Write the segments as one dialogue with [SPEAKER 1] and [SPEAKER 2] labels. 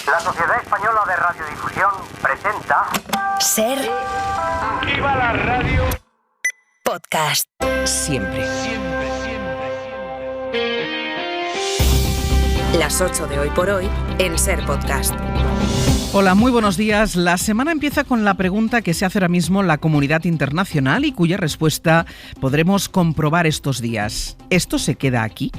[SPEAKER 1] La Sociedad Española de Radiodifusión presenta...
[SPEAKER 2] Ser.
[SPEAKER 3] ¡Viva la radio!
[SPEAKER 2] Podcast. Siempre. Las 8 de hoy por hoy en Ser Podcast.
[SPEAKER 4] Hola, muy buenos días. La semana empieza con la pregunta que se hace ahora mismo la comunidad internacional y cuya respuesta podremos comprobar estos días. ¿Esto se queda aquí?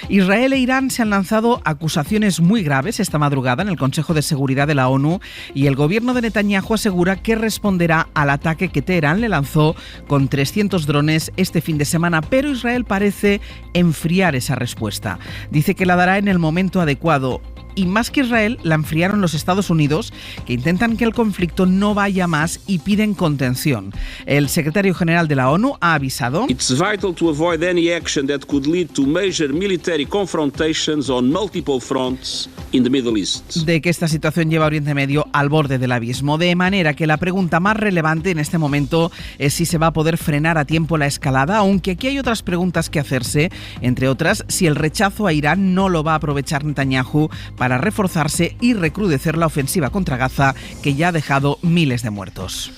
[SPEAKER 4] Israel e Irán se han lanzado acusaciones muy graves esta madrugada en el Consejo de Seguridad de la ONU y el gobierno de Netanyahu asegura que responderá al ataque que Teherán le lanzó con 300 drones este fin de semana, pero Israel parece enfriar esa respuesta. Dice que la dará en el momento adecuado. Y más que Israel, la enfriaron los Estados Unidos, que intentan que el conflicto no vaya más y piden contención. El secretario general de la ONU ha avisado:
[SPEAKER 5] It's vital to avoid any action that could lead to major military confrontations on multiple fronts in the Middle East.
[SPEAKER 4] De que esta situación lleva a Oriente Medio al borde del abismo, de manera que la pregunta más relevante en este momento es si se va a poder frenar a tiempo la escalada, aunque aquí hay otras preguntas que hacerse, entre otras, si el rechazo a Irán no lo va a aprovechar Netanyahu para reforzarse y recrudecer la ofensiva contra Gaza, que ya ha dejado miles de muertos.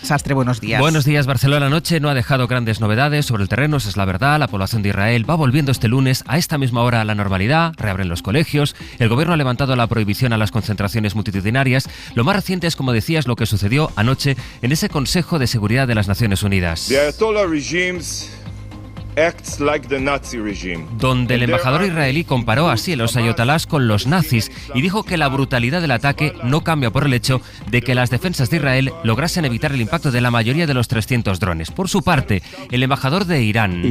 [SPEAKER 4] Sastre, buenos días.
[SPEAKER 6] Buenos días. Barcelona anoche no ha dejado grandes novedades sobre el terreno, esa es la verdad. La población de Israel va volviendo este lunes a esta misma hora a la normalidad, reabren los colegios, el gobierno ha levantado la prohibición a las concentraciones multitudinarias. Lo más reciente es, como decías, lo que sucedió anoche en ese Consejo de Seguridad de las Naciones Unidas, donde el embajador israelí comparó así a los ayatolás con los nazis y dijo que la brutalidad del ataque no cambia por el hecho de que las defensas de Israel lograsen evitar el impacto de la mayoría de los 300 drones. Por su parte, el embajador de Irán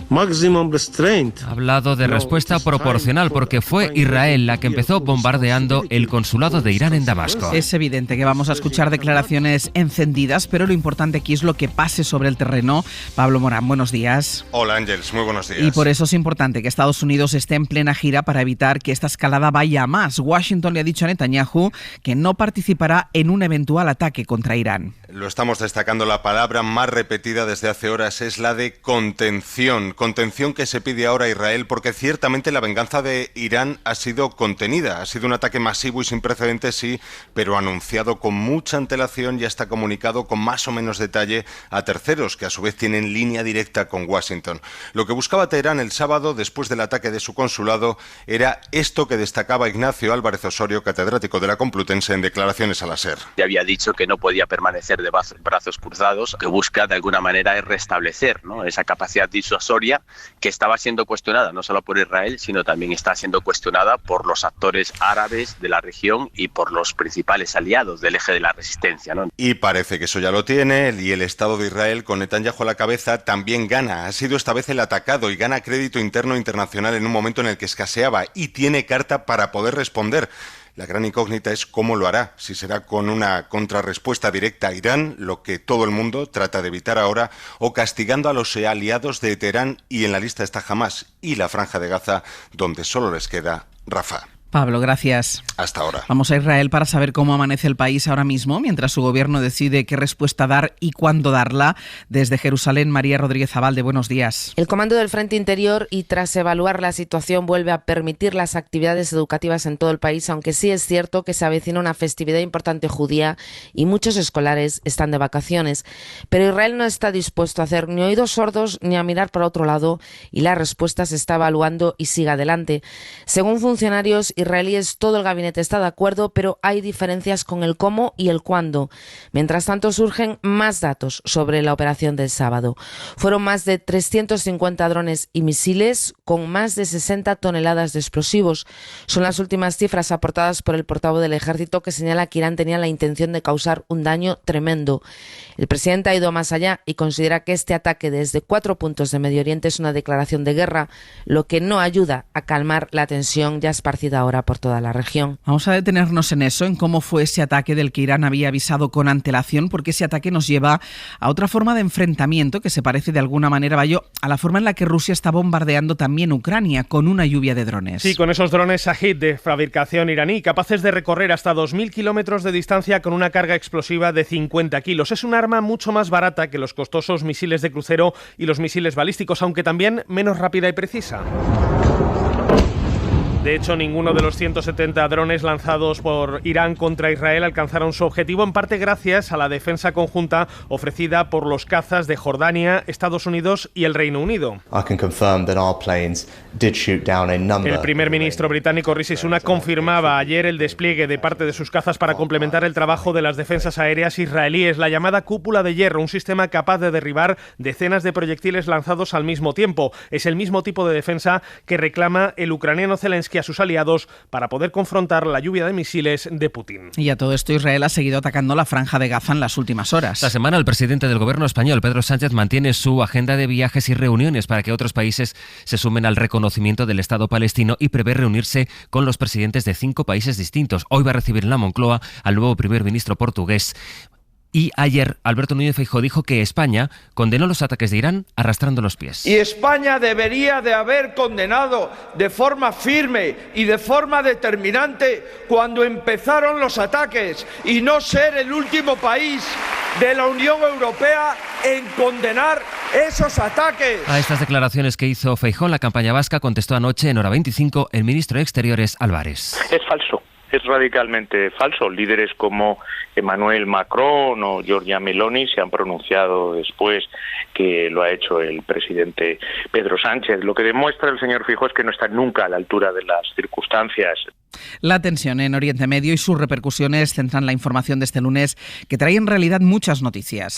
[SPEAKER 6] ha hablado de respuesta proporcional porque fue Israel la que empezó bombardeando el consulado de Irán en Damasco.
[SPEAKER 4] Es evidente que vamos a escuchar declaraciones encendidas, pero lo importante aquí es lo que pase sobre el terreno. Pablo Morán, buenos días.
[SPEAKER 7] Hola Ángels, muy buenos días.
[SPEAKER 4] Y por eso es importante que Estados Unidos esté en plena gira para evitar que esta escalada vaya a más. Washington le ha dicho a Netanyahu que no participará en un eventual ataque contra Irán.
[SPEAKER 7] Lo estamos destacando, la palabra más repetida desde hace horas es la de contención. Contención que se pide ahora a Israel porque ciertamente la venganza de Irán ha sido contenida. Ha sido un ataque masivo y sin precedentes, sí, pero anunciado con mucha antelación y hasta comunicado con más o menos detalle a terceros que a su vez tienen línea directa con Washington. Lo que buscaba Teherán el sábado después del ataque de su consulado era esto que destacaba Ignacio Álvarez Osorio, catedrático de la Complutense, en declaraciones a la SER.
[SPEAKER 8] Ya había dicho que no podía permanecer de brazos cruzados, que busca de alguna manera es restablecer, ¿no?, esa capacidad disuasoria que estaba siendo cuestionada no solo por Israel, sino también está siendo cuestionada por los actores árabes de la región y por los principales aliados del eje de la resistencia, ¿no?
[SPEAKER 7] Y parece que eso ya lo tiene, y el Estado de Israel, con Netanyahu a la cabeza, también gana. Ha sido esta vez el atacado y gana crédito interno e internacional en un momento en el que escaseaba y tiene carta para poder responder. La gran incógnita es cómo lo hará, si será con una contrarrespuesta directa a Irán, lo que todo el mundo trata de evitar ahora, o castigando a los aliados de Teherán, y en la lista está Hamás y la Franja de Gaza, donde solo les queda Rafah.
[SPEAKER 4] Pablo, gracias.
[SPEAKER 7] Hasta ahora.
[SPEAKER 4] Vamos a Israel para saber cómo amanece el país ahora mismo, mientras su gobierno decide qué respuesta dar y cuándo darla. Desde Jerusalén, María Rodríguez Abalde, buenos días.
[SPEAKER 9] El Comando del Frente Interior, y tras evaluar la situación, vuelve a permitir las actividades educativas en todo el país, aunque sí es cierto que se avecina una festividad importante judía y muchos escolares están de vacaciones. Pero Israel no está dispuesto a hacer ni oídos sordos ni a mirar para otro lado, y la respuesta se está evaluando y sigue adelante. Según funcionarios israelíes, todo el gabinete está de acuerdo, pero hay diferencias con el cómo y el cuándo. Mientras tanto, surgen más datos sobre la operación del sábado. Fueron más de 350 drones y misiles con más de 60 toneladas de explosivos. Son las últimas cifras aportadas por el portavoz del ejército, que señala que Irán tenía la intención de causar un daño tremendo. El presidente ha ido más allá y considera que este ataque desde 4 puntos de Medio Oriente es una declaración de guerra, lo que no ayuda a calmar la tensión ya esparcida ahora por toda la región.
[SPEAKER 4] Vamos a detenernos en eso, en cómo fue ese ataque del que Irán había avisado con antelación, porque ese ataque nos lleva a otra forma de enfrentamiento que se parece de alguna manera, Bayo, a la forma en la que Rusia está bombardeando también Ucrania con una lluvia de drones.
[SPEAKER 3] Sí, con esos drones Shahid de fabricación iraní, capaces de recorrer hasta 2.000 kilómetros de distancia con una carga explosiva de 50 kilos. Es un arma mucho más barata que los costosos misiles de crucero y los misiles balísticos, aunque también menos rápida y precisa. De hecho, ninguno de los 170 drones lanzados por Irán contra Israel alcanzaron su objetivo, en parte gracias a la defensa conjunta ofrecida por los cazas de Jordania, Estados Unidos y el Reino Unido. El primer ministro británico Rishi Sunak confirmaba ayer el despliegue de parte de sus cazas para complementar el trabajo de las defensas aéreas israelíes, la llamada cúpula de hierro, un sistema capaz de derribar decenas de proyectiles lanzados al mismo tiempo. Es el mismo tipo de defensa que reclama el ucraniano Zelensky a sus aliados para poder confrontar la lluvia de misiles de Putin.
[SPEAKER 4] Y a todo esto, Israel ha seguido atacando la franja de Gaza en las últimas horas.
[SPEAKER 6] Esta semana el presidente del gobierno español, Pedro Sánchez, mantiene su agenda de viajes y reuniones para que otros países se sumen al reconocimiento del Estado palestino y prevé reunirse con los presidentes de 5 países distintos. Hoy va a recibir en la Moncloa al nuevo primer ministro portugués. Y ayer Alberto Núñez Feijóo dijo que España condenó los ataques de Irán arrastrando los pies.
[SPEAKER 10] Y España debería de haber condenado de forma firme y de forma determinante cuando empezaron los ataques y no ser el último país de la Unión Europea en condenar esos ataques.
[SPEAKER 6] A estas declaraciones que hizo Feijóo en la campaña vasca contestó anoche en Hora 25 el ministro de Exteriores Álvarez.
[SPEAKER 11] Es falso. Es radicalmente falso. Líderes como Emmanuel Macron o Giorgia Meloni se han pronunciado después que lo ha hecho el presidente Pedro Sánchez. Lo que demuestra el señor Feijóo es que no está nunca a la altura de las circunstancias.
[SPEAKER 4] La tensión en Oriente Medio y sus repercusiones centran la información de este lunes, que trae en realidad muchas noticias.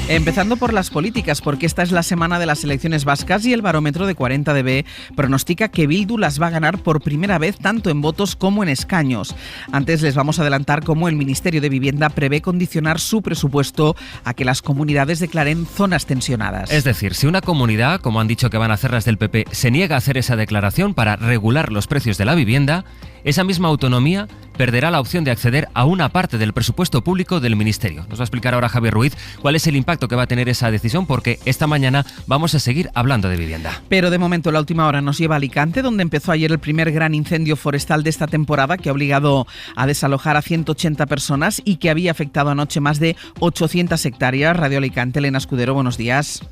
[SPEAKER 4] Empezando por las políticas, porque esta es la semana de las elecciones vascas y el barómetro de 40dB pronostica que Bildu las va a ganar por primera vez tanto en votos como en escaños. Antes les vamos a adelantar cómo el Ministerio de Vivienda prevé condicionar su presupuesto a que las comunidades declaren zonas tensionadas.
[SPEAKER 6] Es decir, si una comunidad, como han dicho que van a hacer las del PP, se niega a hacer esa declaración para regular los precios de la vivienda, esa misma autonomía perderá la opción de acceder a una parte del presupuesto público del Ministerio. Nos va a explicar ahora Javier Ruiz cuál es el impacto que va a tener esa decisión, porque esta mañana vamos a seguir hablando de vivienda.
[SPEAKER 4] Pero de momento la última hora nos lleva a Alicante, donde empezó ayer el primer gran incendio forestal de esta temporada que ha obligado a desalojar a 180 personas y que había afectado anoche más de 800 hectáreas. Radio Alicante, Elena Escudero, buenos días.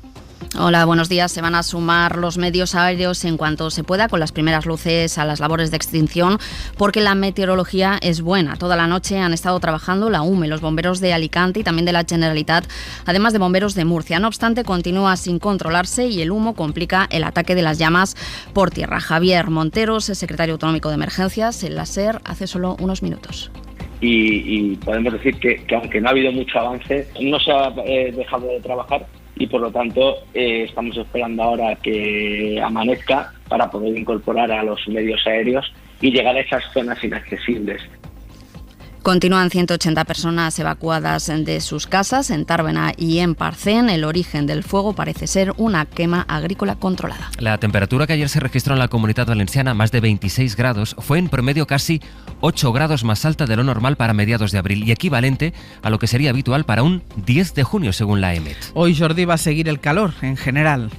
[SPEAKER 12] Hola, buenos días. Se van a sumar los medios aéreos en cuanto se pueda con las primeras luces a las labores de extinción, porque la meteorología es buena. Toda la noche han estado trabajando la UME, los bomberos de Alicante y también de la Generalitat, además de bomberos de Murcia. No obstante, continúa sin controlarse y el humo complica el ataque de las llamas por tierra. Javier Monteros, el secretario autonómico de emergencias en la SER, hace solo unos minutos.
[SPEAKER 13] Y podemos decir que aunque no ha habido mucho avance, no se ha dejado de trabajar. Y por lo tanto estamos esperando ahora que amanezca para poder incorporar a los medios aéreos y llegar a esas zonas inaccesibles.
[SPEAKER 12] Continúan 180 personas evacuadas de sus casas en Tárvena y en Parcén. El origen del fuego parece ser una quema agrícola controlada.
[SPEAKER 6] La temperatura que ayer se registró en la Comunidad Valenciana, más de 26 grados, fue en promedio casi 8 grados más alta de lo normal para mediados de abril y equivalente a lo que sería habitual para un 10 de junio, según la EMET.
[SPEAKER 4] Hoy, Jordi, va a seguir el calor en general.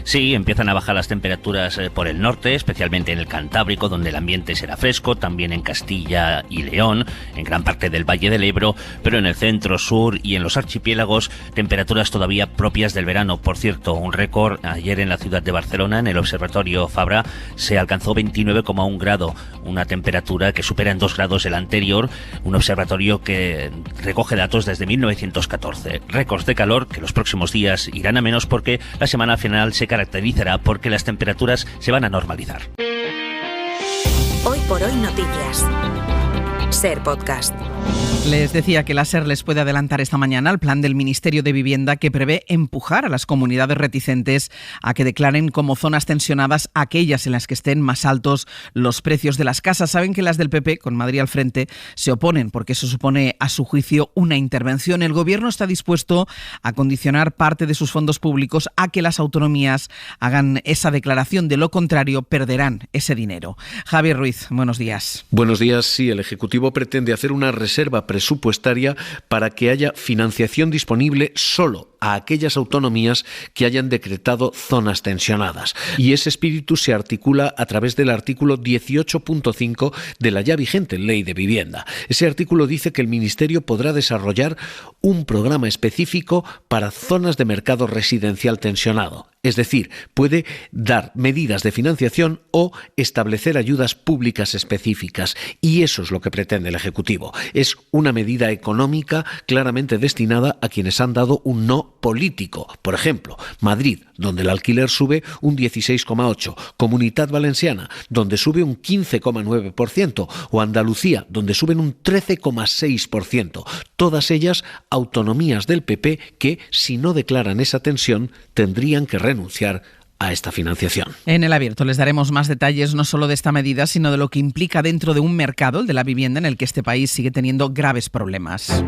[SPEAKER 14] Sí, empiezan a bajar las temperaturas por el norte, especialmente en el Cantábrico, donde el ambiente será fresco, también en Castilla y León, en gran parte del Valle del Ebro, pero en el centro, sur y en los archipiélagos, temperaturas todavía propias del verano. Por cierto, un récord ayer en la ciudad de Barcelona, en el Observatorio Fabra, se alcanzó 29,1 grado, una temperatura que supera en 2 grados el anterior, un observatorio que recoge datos desde 1914. Récords de calor que los próximos días irán a menos porque la semana final se caracterizará porque las temperaturas se van a normalizar.
[SPEAKER 2] Hoy por hoy noticias. SER Podcast.
[SPEAKER 4] Les decía que la SER les puede adelantar esta mañana el plan del Ministerio de Vivienda que prevé empujar a las comunidades reticentes a que declaren como zonas tensionadas aquellas en las que estén más altos los precios de las casas. Saben que las del PP, con Madrid al frente, se oponen porque eso supone, a su juicio, una intervención. El Gobierno está dispuesto a condicionar parte de sus fondos públicos a que las autonomías hagan esa declaración. De lo contrario, perderán ese dinero. Javier Ruiz, buenos días.
[SPEAKER 15] Buenos días. Sí, el Ejecutivo pretende hacer una reserva presupuestaria para que haya financiación disponible solo a aquellas autonomías que hayan decretado zonas tensionadas. Y ese espíritu se articula a través del artículo 18.5 de la ya vigente Ley de Vivienda. Ese artículo dice que el Ministerio podrá desarrollar un programa específico para zonas de mercado residencial tensionado. Es decir, puede dar medidas de financiación o establecer ayudas públicas específicas. Y eso es lo que pretende el Ejecutivo. Es una medida económica claramente destinada a quienes han dado un no político. Por ejemplo, Madrid, donde el alquiler sube un 16,8%, Comunitat Valenciana, donde sube un 15,9%, o Andalucía, donde suben un 13,6%. Todas ellas autonomías del PP que, si no declaran esa tensión, tendrían que renunciar a esta financiación.
[SPEAKER 4] En El Abierto les daremos más detalles no solo de esta medida, sino de lo que implica dentro de un mercado, el de la vivienda, en el que este país sigue teniendo graves problemas.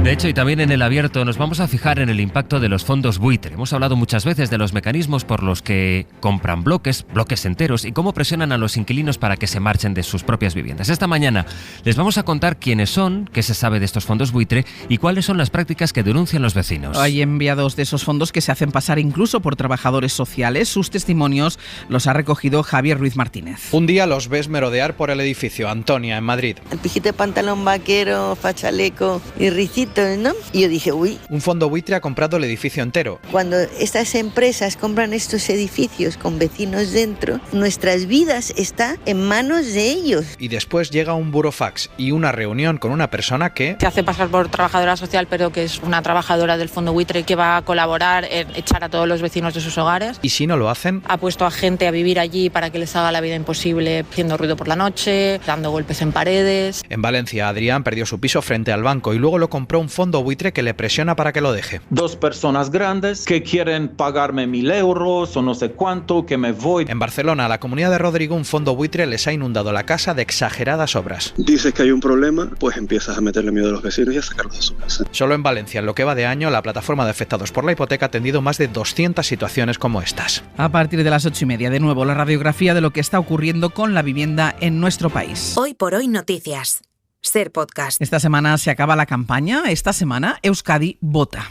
[SPEAKER 6] De hecho, y también en El Abierto nos vamos a fijar en el impacto de los fondos buitre. Hemos hablado muchas veces de los mecanismos por los que compran bloques enteros y cómo presionan a los inquilinos para que se marchen de sus propias viviendas. Esta mañana les vamos a contar quiénes son, qué se sabe de estos fondos buitre y cuáles son las prácticas que denuncian los vecinos.
[SPEAKER 4] Hay enviados de esos fondos que se hacen pasar incluso por trabajadores sociales. Sus testimonios los ha recogido Javier Ruiz Martínez.
[SPEAKER 16] Un día los ves merodear por el edificio Antonia, en Madrid.
[SPEAKER 17] El pijito de pantalón vaquero, fachaleco y ricito, ¿no? Y yo dije, uy.
[SPEAKER 16] Un fondo buitre ha comprado el edificio entero.
[SPEAKER 17] Cuando estas empresas compran estos edificios con vecinos dentro, nuestras vidas están en manos de ellos.
[SPEAKER 16] Y después llega un burofax y una reunión con una persona que
[SPEAKER 18] se hace pasar por trabajadora social, pero que es una trabajadora del fondo buitre que va a colaborar en echar a todos los vecinos de sus hogares.
[SPEAKER 16] Y si no lo hacen,
[SPEAKER 18] ha puesto a gente a vivir allí para que les haga la vida imposible, haciendo ruido por la noche, dando golpes en paredes.
[SPEAKER 16] En Valencia, Adrián perdió su piso frente al banco y luego lo compró un fondo buitre que le presiona para que lo deje.
[SPEAKER 19] Dos personas grandes que quieren pagarme 1.000 euros o no sé cuánto, que me voy.
[SPEAKER 16] En Barcelona, a la Comunidad de Rodrigo, un fondo buitre les ha inundado la casa de exageradas obras.
[SPEAKER 20] Dices que hay un problema, pues empiezas a meterle miedo a los vecinos y a sacarlos de su casa.
[SPEAKER 16] Solo en Valencia, en lo que va de año, la plataforma de afectados por la hipoteca ha atendido más de 200 situaciones como estas.
[SPEAKER 4] A partir de las 8:30, de nuevo, la radiografía de lo que está ocurriendo con la vivienda en nuestro país.
[SPEAKER 2] Hoy por hoy noticias. Ser podcast.
[SPEAKER 4] Esta semana se acaba la campaña. Esta semana Euskadi vota.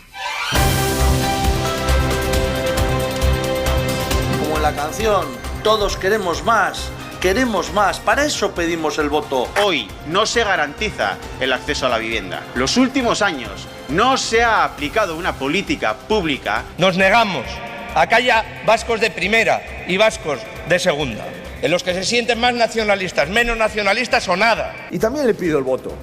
[SPEAKER 21] Como en la canción, todos queremos más. Queremos más, para eso pedimos el voto.
[SPEAKER 22] Hoy no se garantiza el acceso a la vivienda. Los últimos años no se ha aplicado una política pública.
[SPEAKER 10] Nos negamos a que haya vascos de primera y vascos de segunda, en los que se sienten más nacionalistas, menos nacionalistas o nada. Y también le pido el voto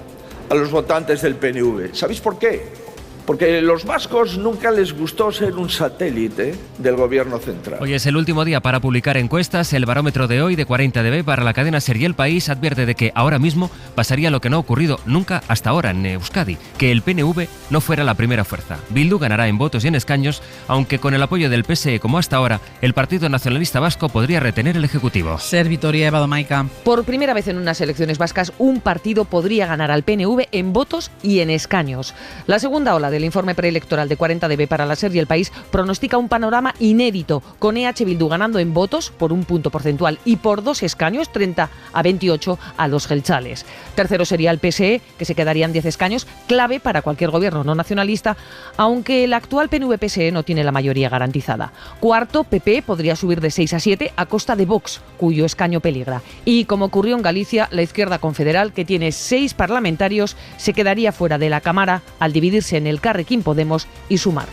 [SPEAKER 10] a los votantes del PNV. ¿Sabéis por qué? Porque a los vascos nunca les gustó ser un satélite del gobierno central.
[SPEAKER 6] Hoy es el último día para publicar encuestas. El barómetro de hoy de 40dB para la cadena SER y El País advierte de que ahora mismo pasaría lo que no ha ocurrido nunca hasta ahora en Euskadi, que el PNV no fuera la primera fuerza. Bildu ganará en votos y en escaños, aunque con el apoyo del PSE como hasta ahora, el Partido Nacionalista Vasco podría retener el Ejecutivo.
[SPEAKER 4] SER Vitoria, Eva Domaica.
[SPEAKER 23] Por primera vez en unas elecciones vascas, un partido podría ganar al PNV en votos y en escaños. La segunda ola del informe preelectoral de 40dB para la SER y El País pronostica un panorama inédito, con EH Bildu ganando en votos por un punto porcentual y por 2 escaños, 30-28 a los jeltzales. Tercero sería el PSE, que se quedarían 10 escaños, clave para cualquier gobierno no nacionalista, aunque el actual PNV-PSE no tiene la mayoría garantizada. Cuarto, PP podría subir de 6 a 7 a costa de Vox, cuyo escaño peligra. Y como ocurrió en Galicia, la izquierda confederal, que tiene 6 parlamentarios, se quedaría fuera de la Cámara al dividirse en el Carrequín Podemos y Sumar.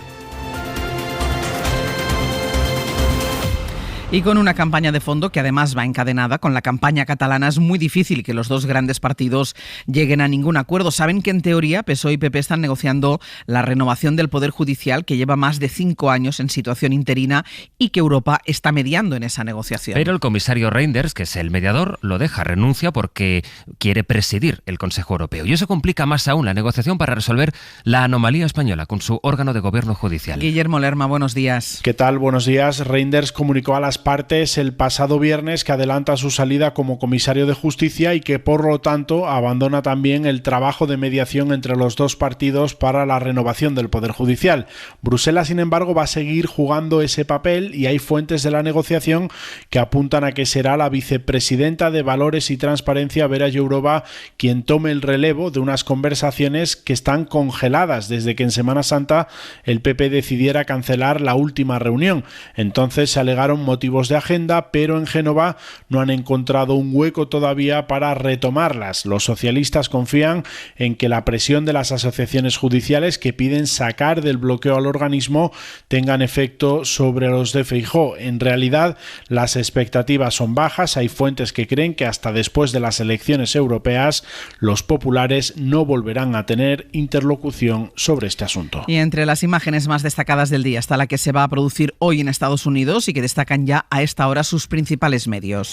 [SPEAKER 4] Y con una campaña de fondo que además va encadenada con la campaña catalana, es muy difícil que los dos grandes partidos lleguen a ningún acuerdo. Saben que en teoría PSOE y PP están negociando la renovación del Poder Judicial, que lleva más de 5 años en situación interina, y que Europa está mediando en esa negociación.
[SPEAKER 6] Pero el comisario Reinders, que es el mediador, lo deja, renuncia porque quiere presidir el Consejo Europeo. Y eso complica más aún la negociación para resolver la anomalía española con su órgano de gobierno judicial.
[SPEAKER 4] Guillermo Lerma, buenos días.
[SPEAKER 24] ¿Qué tal? Buenos días. Reinders comunicó a las partes el pasado viernes que adelanta su salida como comisario de justicia y que por lo tanto abandona también el trabajo de mediación entre los dos partidos para la renovación del Poder Judicial. Bruselas, sin embargo, va a seguir jugando ese papel y hay fuentes de la negociación que apuntan a que será la vicepresidenta de Valores y Transparencia, Vera Jourova, quien tome el relevo de unas conversaciones que están congeladas desde que en Semana Santa el PP decidiera cancelar la última reunión. Entonces se alegaron motivos motivos de agenda, pero en Génova no han encontrado un hueco todavía para retomarlas. Los socialistas confían en que la presión de las asociaciones judiciales que piden sacar del bloqueo al organismo tengan efecto sobre los de Feijóo. En realidad, las expectativas son bajas. Hay fuentes que creen que hasta después de las elecciones europeas los populares no volverán a tener interlocución sobre este asunto.
[SPEAKER 4] Y entre las imágenes más destacadas del día está la que se va a producir hoy en Estados Unidos y que destacan ya a esta hora sus principales medios.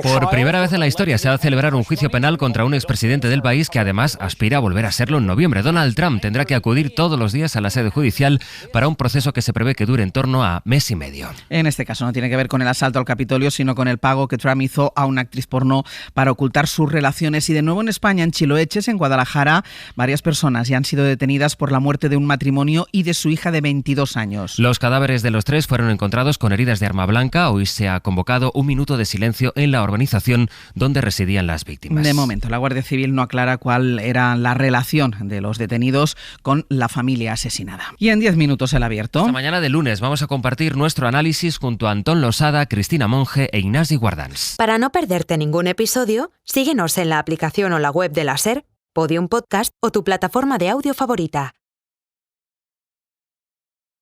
[SPEAKER 6] Por primera vez en la historia se va a celebrar un juicio penal contra un expresidente del país que además aspira a volver a serlo en noviembre. Donald Trump tendrá que acudir todos los días a la sede judicial para un proceso que se prevé que dure en torno a mes y medio.
[SPEAKER 4] En este caso no tiene que ver con el asalto al Capitolio, sino con el pago que Trump hizo a una actriz porno para ocultar sus relaciones. Y de nuevo en España, en Chiloeches, en Guadalajara, varias personas ya han sido detenidas por la muerte de un matrimonio y de su hija de 22 años.
[SPEAKER 6] Los cadáveres de los tres fueron encontrados con heridas de arma blanca. Hoy se ha convocado un minuto de silencio en la urbanización donde residían las víctimas.
[SPEAKER 4] De momento, la Guardia Civil no aclara cuál era la relación de los detenidos con la familia asesinada. Y en 10 minutos el abierto.
[SPEAKER 6] Esta mañana de lunes vamos a compartir nuestro análisis junto a Antón Losada, Cristina Monge e Ignasi Guardans.
[SPEAKER 2] Para no perderte ningún episodio, síguenos en la aplicación o la web de la SER, Podium Podcast o tu plataforma de audio favorita.